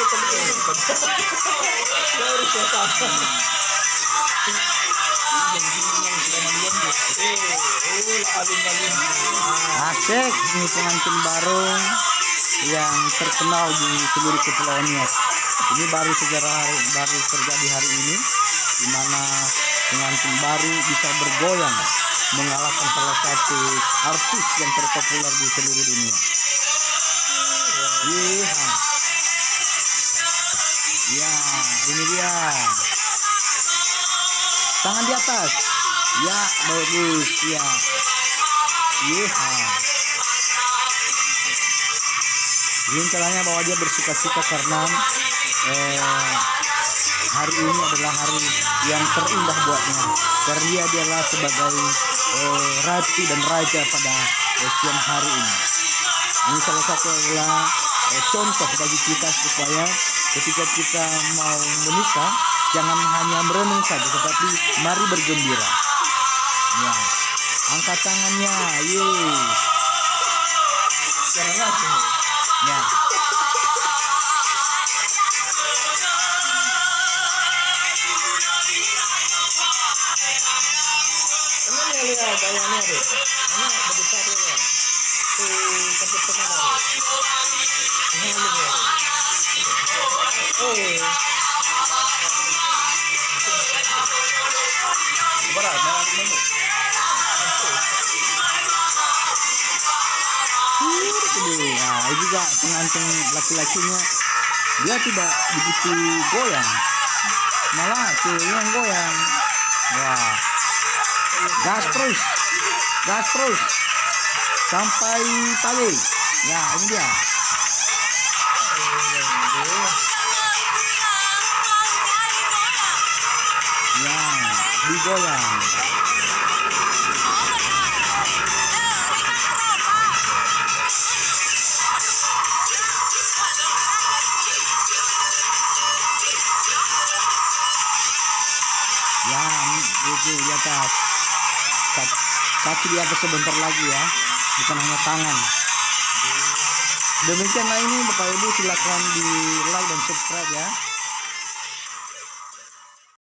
Asik, ini pengantin baru yang terkenal di seluruh Kepulauan Nias. Ini baru terjadi hari ini, di mana pengantin baru bisa bergoyang mengalahkan salah satu artis yang terpopuler di seluruh dunia. Ya, ini dia. Tangan di atas. Ya, bagus ya. Rincalannya bahwa dia bersuka-cita karena hari ini adalah hari yang terindah buatnya. Karena dia adalah sebagai ratu dan raja pada siang hari ini. Ini salah satu adalah contoh bagi kita supaya ketika kita mau menikah jangan hanya merenung saja, tetapi mari bergembira. Ya, angkat tangannya, ya. Nah, juga pengantin laki-lakinya dia tidak begitu goyang, malah ceweknya yang goyang. Wah, gas terus sampai pagi. Ya, ini dia. Ya, digoyang. Ya, itu di atas. Kaki di atas sebentar lagi ya, bukan hanya tangan. Demikianlah ini Bapak Ibu, silakan di like dan subscribe ya.